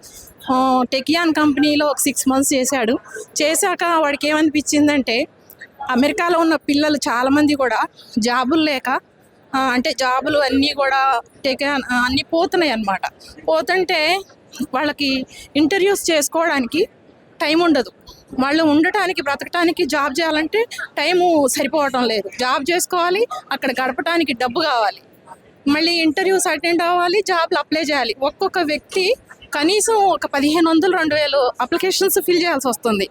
టెకియాన్ కంపెనీలో ఒక 6 months చేశాడు. చేశాక వాడికి ఏమనిపించిందంటే అమెరికాలో ఉన్న పిల్లలు చాలామంది కూడా జాబులు లేక అంటే జాబులు అన్నీ కూడా అన్నీ పోతున్నాయి అన్నమాట. పోతుంటే వాళ్ళకి ఇంటర్వ్యూస్ చేసుకోవడానికి టైం ఉండదు. వాళ్ళు ఉండటానికి బ్రతకటానికి జాబ్ చేయాలంటే టైము సరిపోవటం లేదు. జాబ్ చేసుకోవాలి, అక్కడ గడపడానికి డబ్బు కావాలి, మళ్ళీ ఇంటర్వ్యూస్ అటెండ్ అవ్వాలి, జాబ్లు అప్లై చేయాలి. ఒక్కొక్క వ్యక్తి కనీసం ఒక 1500-2000 అప్లికేషన్స్ ఫిల్ చేయాల్సి వస్తుంది.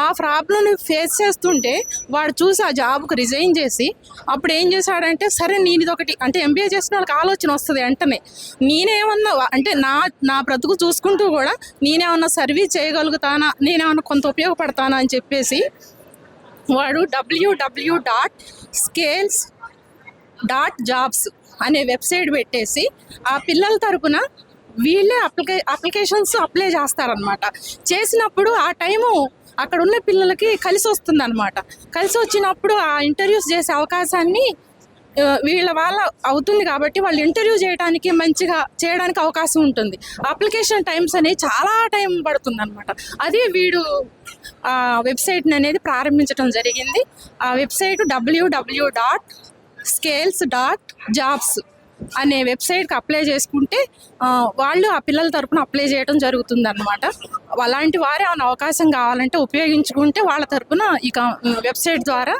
ఆ ప్రాబ్లమ్ని ఫేస్ చేస్తుంటే వాడు చూసి ఆ జాబ్కి రిజైన్ చేసి అప్పుడు ఏం చేశాడంటే సరే నేను ఇదొకటి అంటే ఎంబీఏ చేసిన వాళ్ళకి ఆలోచన వస్తుంది వెంటనే నేనేమన్నా అంటే నా బ్రతుకు చూసుకుంటూ కూడా నేనేమన్నా సర్వీస్ చేయగలుగుతానా, నేనేమన్నా కొంత ఉపయోగపడతానా అని చెప్పేసి వాడు www.scales.jobs అనే వెబ్సైట్ పెట్టేసి ఆ పిల్లల తరపున వీళ్ళే అప్లికేషన్స్ అప్లై చేస్తారనమాట. చేసినప్పుడు ఆ టైము అక్కడ ఉన్న పిల్లలకి కలిసి వస్తుంది అనమాట. కలిసి వచ్చినప్పుడు ఆ ఇంటర్వ్యూస్ చేసే అవకాశాన్ని వీళ్ళ వాళ్ళ అవుతుంది కాబట్టి వాళ్ళు ఇంటర్వ్యూ చేయడానికి మంచిగా చేయడానికి అవకాశం ఉంటుంది. అప్లికేషన్ టైమ్స్ అనేవి చాలా టైం పడుతుంది అనమాట. అది వీడు ఆ వెబ్సైట్ని అనేది ప్రారంభించడం జరిగింది. ఆ వెబ్సైట్ www.scales.jobs అనే వెబ్సైట్కి అప్లై చేసుకుంటే వాళ్ళు ఆ పిల్లల తరపున అప్లై చేయడం జరుగుతుంది అనమాట. అలాంటి వారే ఏమైనా అవకాశం కావాలంటే ఉపయోగించుకుంటే వాళ్ళ తరపున ఇక వెబ్సైట్ ద్వారా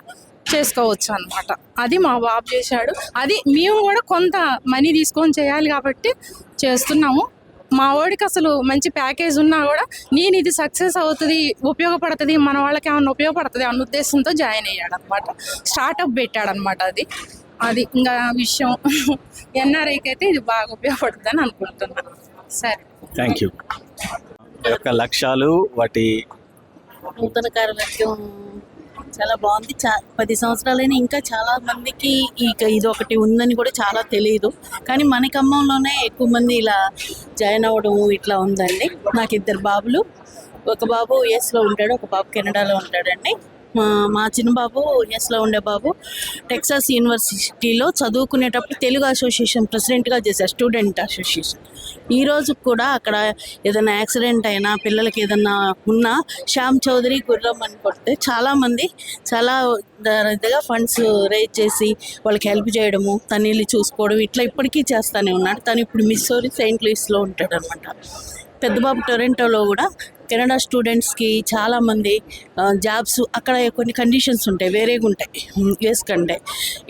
చేసుకోవచ్చు అనమాట. అది మా బాబు చేశాడు. అది మేము కూడా కొంత మనీ తీసుకొని చేయాలి కాబట్టి చేస్తున్నాము. మా వాడికి అసలు మంచి ప్యాకేజ్ ఉన్నా కూడా నేను ఇది సక్సెస్ అవుతుంది, ఉపయోగపడుతుంది, మన వాళ్ళకి ఏమన్నా ఉపయోగపడుతుంది అన్న ఉద్దేశంతో జాయిన్ అయ్యాడు అనమాట. స్టార్టప్ పెట్టాడనమాట. అది ఇంకా విషయం ఎన్ఆర్ఐకి అయితే ఇది బాగా ఉపయోగపడుతుంది అని అనుకుంటున్నాను. సరే, థ్యాంక్ యూ. యొక్క లక్ష్యాలు వాటి నూతన కార్యక్రమం చాలా బాగుంది. 10 సంవత్సరాలైనా ఇంకా చాలా మందికి ఇది ఒకటి ఉందని కూడా చాలా తెలియదు. కానీ మన ఖమ్మంలోనే ఎక్కువ మంది ఇలా జాయిన్ అవ్వడం ఇట్లా ఉందండి. నాకు 2 బాబులు, ఒక బాబు US లో ఉంటాడు, ఒక బాబు కెనడాలో ఉంటాడండి. మా చిన్న బాబు ఎస్లో ఉండే బాబు టెక్సాస్ యూనివర్సిటీలో చదువుకునేటప్పుడు తెలుగు అసోసియేషన్ ప్రెసిడెంట్గా చేశారు, స్టూడెంట్ అసోసియేషన్. ఈరోజు కూడా అక్కడ ఏదైనా యాక్సిడెంట్ అయినా పిల్లలకి ఏదైనా ఉన్నా శ్యామ్ చౌదరి గుర్రం అని కొడితే చాలామంది చాలా ఇదిగా ఫండ్స్ రేజ్ చేసి వాళ్ళకి హెల్ప్ చేయడము, తను వెళ్ళి చూసుకోవడం ఇట్లా ఇప్పటికీ చేస్తూనే ఉన్నాడు. తను ఇప్పుడు మిస్సూరి సెయింట్ లూయిస్లో ఉంటాడు అనమాట. పెద్ద బాబు టొరంటోలో కూడా కెనడా స్టూడెంట్స్కి చాలామంది జాబ్స్ అక్కడ కొన్ని కండిషన్స్ ఉంటాయి, వేరేగా ఉంటాయి యుఎస్ కంటే.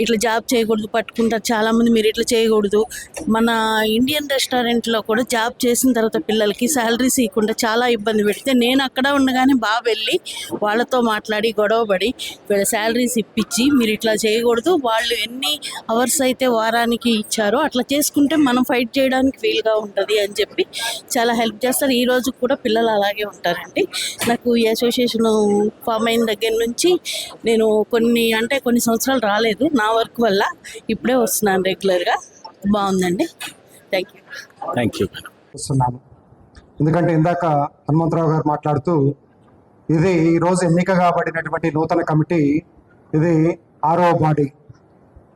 ఇట్లా జాబ్ చేయకూడదు, పట్టుకుంటారు చాలామంది, మీరు ఇట్లా చేయకూడదు. మన ఇండియన్ రెస్టారెంట్లో కూడా జాబ్ చేసిన తర్వాత పిల్లలకి శాలరీస్ ఇవ్వకుండా చాలా ఇబ్బంది పెడితే నేను అక్కడ ఉండగానే బాగా వెళ్ళి వాళ్ళతో మాట్లాడి గొడవపడి వీళ్ళ శాలరీస్ ఇప్పించి మీరు ఇట్లా చేయకూడదు, వాళ్ళు ఎన్ని అవర్స్ అయితే వారానికి ఇచ్చారో అట్లా చేసుకుంటే మనం ఫైట్ చేయడానికి వీలుగా ఉంటుంది అని చెప్పి చాలా హెల్ప్ చేస్తారు. ఈ రోజు కూడా పిల్లలు అలాగే ఉంటారండి. నాకు ఈ అసోసియేషన్ ఫామ్ అయిన దగ్గర నుంచి నేను కొన్ని సంవత్సరాలు రాలేదు నా వర్క్ వల్ల, ఇప్పుడే వస్తున్నాను రెగ్యులర్గా. బాగుందండి. Thank you. వస్తున్నాను ఎందుకంటే ఇందాక హనుమంతరావు గారు మాట్లాడుతూ ఇది ఈరోజు ఎన్నిక కాబడినటువంటి నూతన కమిటీ, ఇది 6వ బాడీ.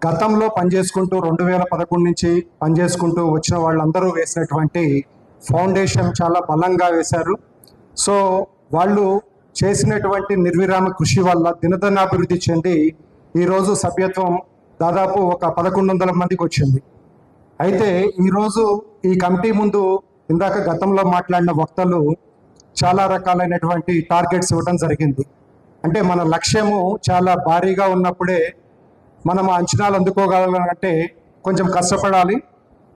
గతంలో పనిచేసుకుంటూ 2011 నుంచి పనిచేసుకుంటూ వచ్చిన వాళ్ళందరూ వేసినటువంటి ఫౌండేషన్ చాలా బలంగా వేశారు. సో వాళ్ళు చేసినటువంటి నిర్విరామ కృషి వల్ల దినదినాభివృద్ధి చెంది ఈరోజు సభ్యత్వం దాదాపు ఒక 1100 మందికి వచ్చింది. అయితే ఈరోజు ఈ కమిటీ ముందు ఇందాక గతంలో మాట్లాడిన వక్తలు చాలా రకాలైనటువంటి టార్గెట్స్ ఇవ్వడం జరిగింది. అంటే మన లక్ష్యము చాలా భారీగా ఉన్నప్పుడే మనం అంచనాలు అందుకోగలంటే కొంచెం కష్టపడాలి.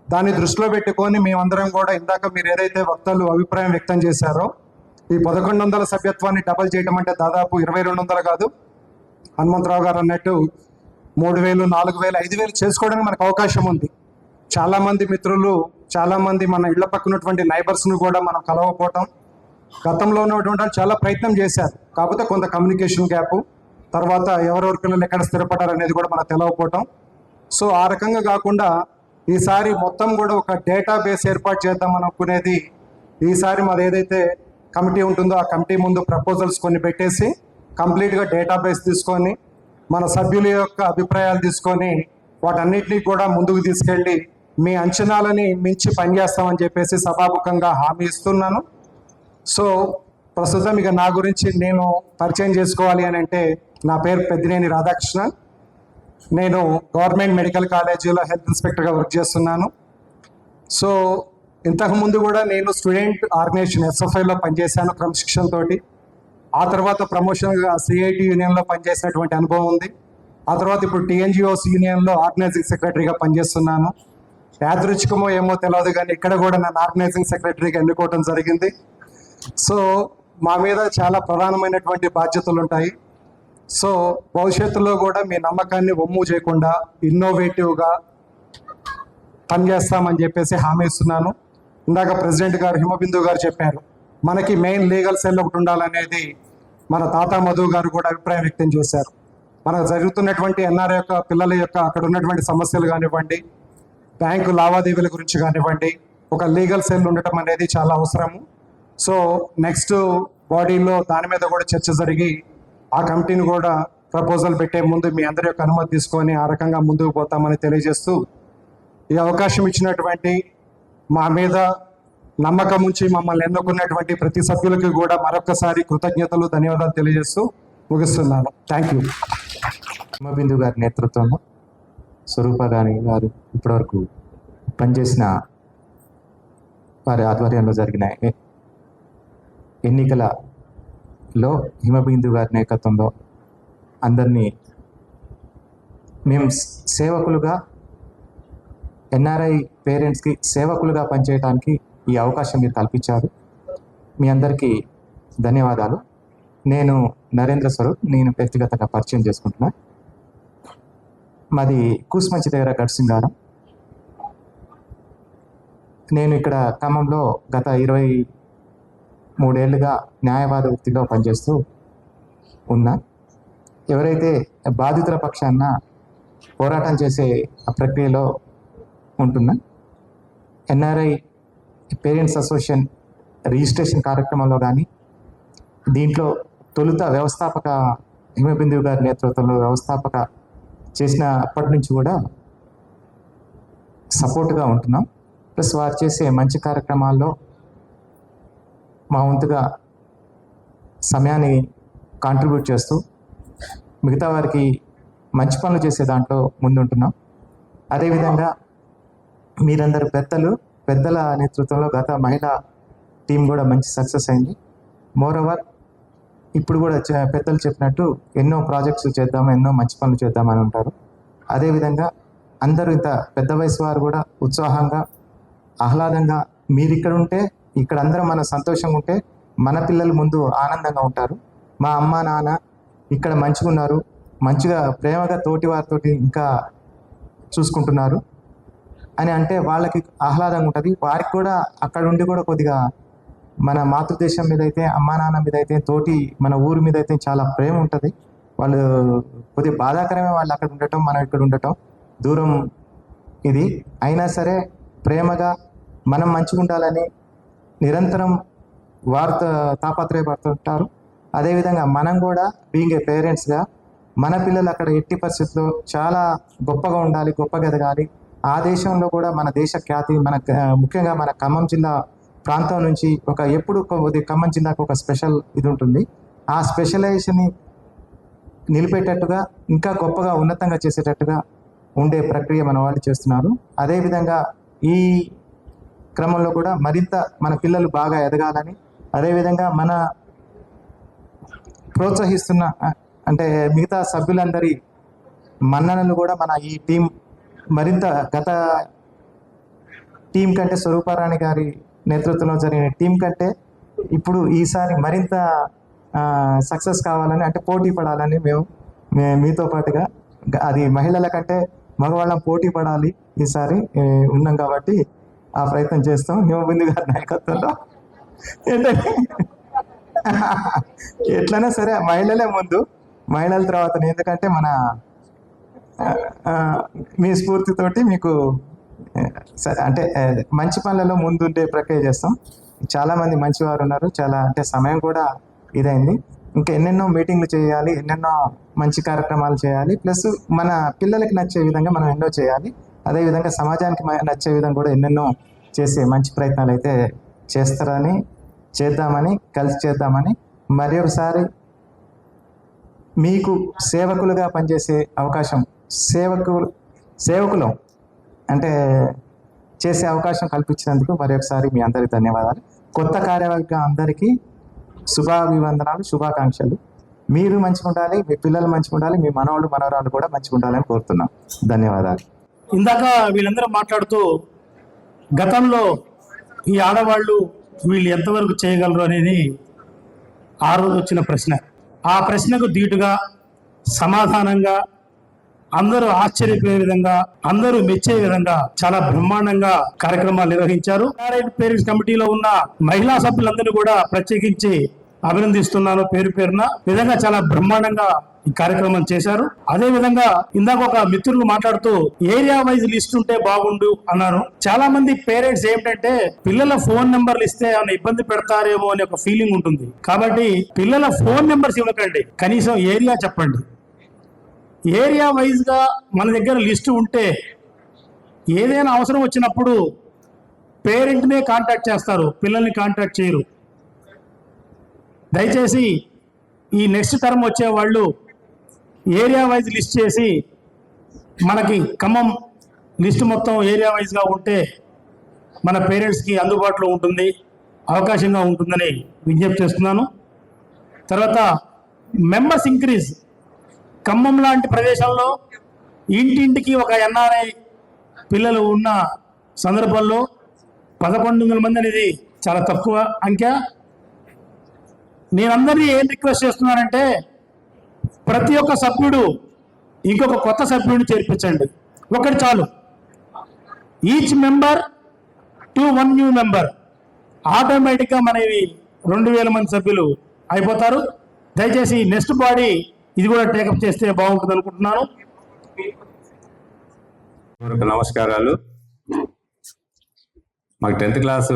దాన్ని దృష్టిలో పెట్టుకొని మేమందరం కూడా ఇందాక మీరు ఏదైతే వక్తలు అభిప్రాయం వ్యక్తం చేశారో ఈ 1100 సభ్యత్వాన్ని డబల్ చేయడం అంటే దాదాపు 2200 కాదు, హనుమంతరావు గారు అన్నట్టు 3000, 4000, 5000 చేసుకోవడానికి మనకు అవకాశం ఉంది. చాలామంది మిత్రులు, చాలామంది మన ఇళ్ల పక్కనటువంటి నైబర్స్ను కూడా మనం కలవకపోవటం, గతంలో ఉన్నటువంటి వాళ్ళు చాలా ప్రయత్నం చేశారు, కాకపోతే కొంత కమ్యూనికేషన్ గ్యాప్, తర్వాత ఎవరెవరి పిల్లలు ఎక్కడ స్థిరపడ్డారు అనేది కూడా మనకు తెలవకపోవటం. సో ఆ రకంగా కాకుండా ఈసారి మొత్తం కూడా ఒక డేటాబేస్ ఏర్పాటు చేద్దాం అనుకునేది. ఈసారి మరి ఏదైతే కమిటీ ఉంటుందో ఆ కమిటీ ముందు ప్రపోజల్స్ కొన్ని పెట్టేసి కంప్లీట్గా డేటాబేస్ తీసుకొని మన సభ్యుల యొక్క అభిప్రాయాలు తీసుకొని వాటన్నిటినీ కూడా ముందుకు తీసుకెళ్ళి మీ అంచనాలని మించి పనిచేస్తామని చెప్పేసి సభాముఖంగా హామీ ఇస్తున్నాను. సో ప్రస్తుతం ఇక నా గురించి నేను పరిచయం చేసుకోవాలి అని అంటే, నా పేరు పెద్దినేని రాధాకృష్ణన్. నేను గవర్నమెంట్ మెడికల్ కాలేజీలో హెల్త్ ఇన్స్పెక్టర్గా వర్క్ చేస్తున్నాను. సో ఇంతకుముందు కూడా నేను స్టూడెంట్ ఆర్గనైజేషన్ SFIలో పనిచేశాను క్రమశిక్షణ తోటి. ఆ తర్వాత ప్రమోషన్గా CIT యూనియన్లో పనిచేసినటువంటి అనుభవం ఉంది. ఆ తర్వాత ఇప్పుడు TNGOs యూనియన్లో ఆర్గనైజింగ్ సెక్రటరీగా పనిచేస్తున్నాను. యాదృచ్ఛికమో ఏమో తెలియదు కానీ ఇక్కడ కూడా నన్ను ఆర్గనైజింగ్ సెక్రటరీగా ఎన్నుకోవడం జరిగింది. సో మా మీద చాలా ప్రధానమైనటువంటి బాధ్యతలు ఉంటాయి. సో భవిష్యత్తులో కూడా మీ నమ్మకాన్ని వమ్ము చేయకుండా ఇన్నోవేటివ్గా పనిచేస్తామని చెప్పేసి హామీ ఇస్తున్నాను. ఇందాక ప్రెసిడెంట్ గారు హిమబిందు గారు చెప్పారు, మనకి మెయిన్ లీగల్ సెల్ ఒకటి ఉండాలనేది మన తాతా మధు గారు కూడా అభిప్రాయం వ్యక్తం చేశారు. మనకు జరుగుతున్నటువంటి NRI యొక్క పిల్లల యొక్క అక్కడ ఉన్నటువంటి సమస్యలు కానివ్వండి, బ్యాంకు లావాదేవీల గురించి కానివ్వండి, ఒక లీగల్ సెల్ ఉండటం అనేది చాలా అవసరము. సో నెక్స్ట్ బాడీలో దాని మీద కూడా చర్చ జరిగి ఆ కమిటీని కూడా ప్రపోజల్ పెట్టే ముందు మీ అందరి యొక్క అనుమతి తీసుకొని ఆ రకంగా ముందుకు పోతామని తెలియజేస్తూ, ఈ అవకాశం ఇచ్చినటువంటి మా మీద నమ్మకం ఉంచి మమ్మల్ని ఎన్నుకున్నటువంటి ప్రతి సభ్యులకి కూడా మరొకసారి కృతజ్ఞతలు, ధన్యవాదాలు తెలియజేస్తూ ముగిస్తున్నాను. Thank you. హిమబిందు గారి నేతృత్వంలో స్వరూప గారు ఇప్పటివరకు పనిచేసిన వారి ఆధ్వర్యంలో జరిగిన ఎన్నికలలో హిమబిందు గారి నాయకత్వంలో అందరినీ మేము సేవకులుగా, NRI పేరెంట్స్కి సేవకులుగా పనిచేయడానికి ఈ అవకాశం మీరు కల్పించారు. మీ అందరికీ ధన్యవాదాలు. నేను నరేంద్ర స్వరూప్, నేను వ్యక్తిగతంగా పరిచయం చేసుకుంటున్నా. మాది కూసుమంచి దగ్గర గడ్సింగారం. నేను ఇక్కడ ఖమ్మంలో గత 23 ఏళ్ళుగా న్యాయవాద వృత్తిలో పనిచేస్తూ ఉన్నా. ఎవరైతే బాధితుల పక్షాన పోరాటం చేసే ప్రక్రియలో ఉంటున్నా, NRI పేరెంట్స్ అసోసియేషన్ రిజిస్ట్రేషన్ కార్యక్రమంలో కానీ, దీంట్లో తొలుత వ్యవస్థాపక హిమబిందు గారి నేతృత్వంలో వ్యవస్థాపక చేసిన అప్పటి నుంచి కూడా సపోర్ట్గా ఉంటున్నాం. ప్లస్ వారు చేసే మంచి కార్యక్రమాల్లో మా వంతుగా సమయాన్ని కాంట్రిబ్యూట్ చేస్తూ మిగతా వారికి మంచి పనులు చేసే దాంట్లో ముందుంటున్నాం. అదేవిధంగా మీరందరూ పెద్దల నేతృత్వంలో గత మహిళా టీం కూడా మంచి సక్సెస్ అయింది. మోరోవర్ ఇప్పుడు కూడా పెద్దలు చెప్పినట్టు ఎన్నో ప్రాజెక్ట్స్ చేద్దాము, ఎన్నో మంచి పనులు చేద్దామని ఉంటారు. అదేవిధంగా అందరూ ఇంత పెద్ద వయసు వారు కూడా ఉత్సాహంగా ఆహ్లాదంగా మీరు ఇక్కడ ఉంటే, ఇక్కడ అందరం మన సంతోషంగా ఉంటే మన పిల్లలు ముందు ఆనందంగా ఉంటారు. మా అమ్మ నాన్న ఇక్కడ మంచిగా ఉన్నారు, మంచిగా ప్రేమగా తోటి వారితో ఇంకా చూసుకుంటున్నారు అని అంటే వాళ్ళకి ఆహ్లాదంగా ఉంటుంది. వారికి కూడా అక్కడ ఉండి కూడా కొద్దిగా మన మాతృదేశం మీద అయితే, అమ్మా నాన్న మీద అయితే, తోటి మన ఊరి మీద అయితే చాలా ప్రేమ ఉంటుంది. వాళ్ళు కొద్దిగా బాధాకరమే వాళ్ళు అక్కడ ఉండటం, మనం ఇక్కడ ఉండటం దూరం. ఇది అయినా సరే ప్రేమగా మనం మంచిగా ఉండాలని నిరంతరం వారితో తాపత్రయపడుతుంటారు. అదేవిధంగా మనం కూడా బీయింగ్ ఏ పేరెంట్స్గా మన పిల్లలు అక్కడ ఎట్టి పరిస్థితుల్లో చాలా గొప్పగా ఉండాలి, గొప్పగా ఎదగాలి. ఆ దేశంలో కూడా మన దేశ ఖ్యాతి ముఖ్యంగా మన ఖమ్మం జిల్లా ప్రాంతం నుంచి ఎప్పుడు ఖమ్మం జిల్లాకు ఒక స్పెషల్ ఇది ఉంటుంది. ఆ స్పెషలైజేషన్ని నిలిపేటట్టుగా ఇంకా గొప్పగా ఉన్నతంగా చేసేటట్టుగా ఉండే ప్రక్రియ మన వాళ్ళు చేస్తున్నారు. అదేవిధంగా ఈ క్రమంలో కూడా మరింత మన పిల్లలు బాగా ఎదగాలని, అదేవిధంగా మన ప్రోత్సహిస్తున్న అంటే మిగతా సభ్యులందరి మన్ననలు కూడా మన ఈ టీం మరింత గత టీం కంటే స్వరూపారాణి గారి నేతృత్వంలో జరిగిన టీం కంటే ఇప్పుడు ఈసారి మరింత సక్సెస్ కావాలని, అంటే పోటీ పడాలని మేము మీతో పాటుగా, అది మహిళల కంటే మగవాళ్ళం పోటీ పడాలి ఈసారి ఉన్నాం కాబట్టి ఆ ప్రయత్నం చేస్తాం. హిమబిందు గారి నాయకత్వంలో ఏంటంటే ఎట్లయినా సరే మహిళలే ముందు, మహిళల తర్వాత. ఎందుకంటే మన మీ స్ఫూర్తితోటి మీకు అంటే మంచి పనులలో ముందుండే ప్రక్రియ చేస్తాం. చాలామంది మంచివారు ఉన్నారు, చాలా అంటే సమయం కూడా ఇదైంది. ఇంకా ఎన్నెన్నో మీటింగ్లు చేయాలి, ఎన్నెన్నో మంచి కార్యక్రమాలు చేయాలి. ప్లస్ మన పిల్లలకి నచ్చే విధంగా మనం ఎన్నో చేయాలి. అదేవిధంగా సమాజానికి నచ్చే విధంగా కూడా ఎన్నెన్నో చేసే మంచి ప్రయత్నాలు అయితే చేద్దామని కలిసి చేద్దామని మరి ఒకసారి మీకు సేవకులుగా పనిచేసే అవకాశం, సేవకులు అంటే చేసే అవకాశం కల్పించినందుకు మరి ఒకసారి మీ అందరికీ ధన్యవాదాలు. కొత్త కార్యవర్గ అందరికీ శుభాభివందనాలు, శుభాకాంక్షలు. మీరు మంచిగా ఉండాలి, మీ పిల్లలు మంచిగా ఉండాలి, మీ మనవాళ్ళు మనవరాలు కూడా మంచిగా ఉండాలని కోరుతున్నాం. ధన్యవాదాలు. ఇందాక వీళ్ళందరూ మాట్లాడుతూ గతంలో ఈ ఆడవాళ్ళు వీళ్ళు ఎంతవరకు చేయగలరు అనేది ఆ రోజు వచ్చిన ప్రశ్న. ఆ ప్రశ్నకు ధీటుగా సమాధానంగా అందరూ ఆశ్చర్యపోయే విధంగా, అందరూ మెచ్చే విధంగా చాలా బ్రహ్మాండంగా కార్యక్రమాలు నిర్వహించారు. పేరెంట్స్ కమిటీలో ఉన్న మహిళా సభ్యులందరూ కూడా ప్రత్యేకించి అభినందిస్తున్నాను పేరు పేరున. విధంగా చాలా బ్రహ్మాండంగా ఈ కార్యక్రమం చేశారు. అదే విధంగా ఇందాక ఒక మిత్రులు మాట్లాడుతూ ఏరియా వైజ్ లిస్ట్ ఉంటే బాగుండు అన్నారు. చాలా మంది పేరెంట్స్ ఏమిటంటే పిల్లల ఫోన్ నెంబర్లు ఇస్తే ఏమైనా ఇబ్బంది పెడతారేమో అనే ఒక ఫీలింగ్ ఉంటుంది. కాబట్టి పిల్లల ఫోన్ నెంబర్స్ ఇవ్వకండి, కనీసం ఏరియా చెప్పండి. ఏరియా వైజ్ గా మన దగ్గర లిస్టు ఉంటే ఏదైనా అవసరం వచ్చినప్పుడు పేరెంట్నే కాంటాక్ట్ చేస్తారు, పిల్లల్ని కాంటాక్ట్ చేయరు. దయచేసి ఈ నెక్స్ట్ టర్మ్ వచ్చే వాళ్ళు ఏరియా వైజ్ లిస్ట్ చేసి మనకి ఖమ్మం లిస్ట్ మొత్తం ఏరియా వైజ్గా ఉంటే మన పేరెంట్స్కి అందుబాటులో ఉంటుంది, అవకాశంగా ఉంటుందని విజ్ఞప్తి చేస్తున్నాను. తర్వాత మెంబర్స్ ఇంక్రీజ్. ఖమ్మం లాంటి ప్రదేశంలో ఇంటింటికి ఒక ఎన్ఆర్ఐ పిల్లలు ఉన్న సందర్భంలో 1100 మంది అనేది చాలా తక్కువ అంకె. నేనందరినీ ఏం రిక్వెస్ట్ చేస్తున్నానంటే ప్రతి ఒక్క సభ్యుడు ఇంకొక కొత్త సభ్యుడిని చేర్పించండి, ఒకటి చాలు. Each member to 1 new member. ఆటోమేటిక్గా మనవి 2000 మంది సభ్యులు అయిపోతారు. దయచేసి నెక్స్ట్ బాడీ ఇది కూడా టేకప్ చేస్తే బాగుంటుంది అనుకుంటున్నాను. నమస్కారాలు. మాకు 10th క్లాస్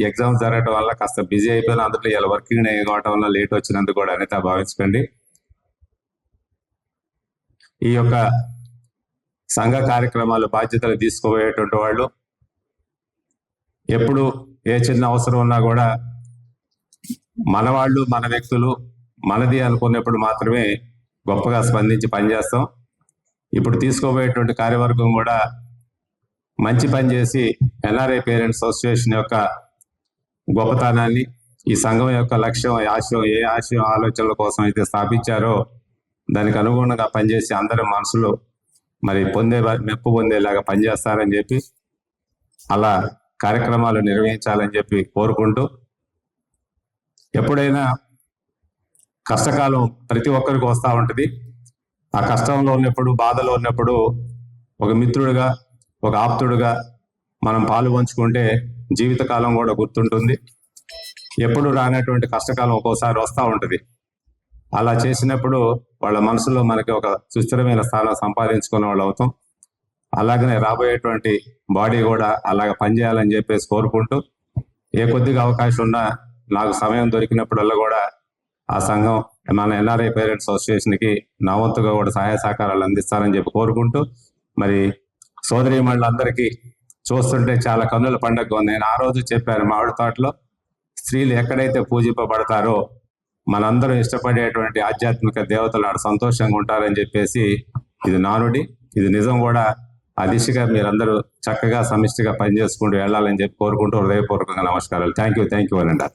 ఎగ్జామ్స్ జరగడం వల్ల కాస్త బిజీ అయిపోయిన, అందులో ఇలా వర్కింగ్ డే కావడం వల్ల లేట్ వచ్చినందుకు కూడా అనేది భావించకండి. ఈ యొక్క సంఘ కార్యక్రమాలు బాధ్యతలు తీసుకోబోయేటువంటి వాళ్ళు ఎప్పుడు ఏ చిన్న అవసరం ఉన్నా కూడా మన వాళ్ళు, మన వ్యక్తులు, మనది అనుకున్నప్పుడు మాత్రమే గొప్పగా స్పందించి పనిచేస్తాం. ఇప్పుడు తీసుకోబోయేటువంటి కార్యవర్గం కూడా మంచి పని చేసి ఎన్ఆర్ఐ పేరెంట్స్ అసోసియేషన్ యొక్క గొప్పతనాన్ని, ఈ సంఘం యొక్క లక్ష్యం, ఆశయం ఆలోచనల కోసం అయితే స్థాపించారో దానికి అనుగుణంగా పనిచేసి అందరి మనసులో మరి మెప్పు పొందేలాగా పనిచేస్తారని చెప్పి, అలా కార్యక్రమాలు నిర్వహించాలని చెప్పి కోరుకుంటూ, ఎప్పుడైనా కష్టకాలం ప్రతి ఒక్కరికి వస్తూ ఉంటుంది. ఆ కష్టంలో ఉన్నప్పుడు, బాధలో ఉన్నప్పుడు ఒక మిత్రుడిగా, ఒక ఆప్తుడుగా మనం పాలు పంచుకుంటే జీవితకాలం కూడా గుర్తుంటుంది. ఎప్పుడు రానటువంటి కష్టకాలం ఒక్కోసారి వస్తూ ఉంటుంది. అలా చేసినప్పుడు వాళ్ళ మనసులో మనకి ఒక సుస్థిరమైన స్థానం సంపాదించుకునే వాళ్ళు అవుతాం. అలాగనే రాబోయేటువంటి బాడీ కూడా అలాగ పనిచేయాలని చెప్పేసి కోరుకుంటూ, ఏ కొద్దిగా అవకాశం ఉన్నా నాకు సమయం దొరికినప్పుడల్లా కూడా ఆ సంఘం మన ఎన్ఆర్ఐ పేరెంట్స్ అసోసియేషన్కి నా వంతుగా కూడా సహాయ సహకారాలు అందిస్తారని చెప్పి కోరుకుంటూ, మరి సోదరీమణులందరికీ చూస్తుంటే చాలా కన్నుల పండుగ ఉంది. నేను ఆ రోజు చెప్పాను, మామిడి తోటలో స్త్రీలు ఎక్కడైతే పూజింపబడతారో మనందరం ఇష్టపడేటువంటి ఆధ్యాత్మిక దేవతలు ఆడ సంతోషంగా ఉంటారని చెప్పేసి ఇది నానుడి, ఇది నిజం కూడా. ఆ దిశగా మీరందరూ చక్కగా సమిష్టిగా పనిచేసుకుంటూ వెళ్ళాలని చెప్పి కోరుకుంటూ హృదయపూర్వకంగా నమస్కారాలు. థ్యాంక్ యూ అనండి.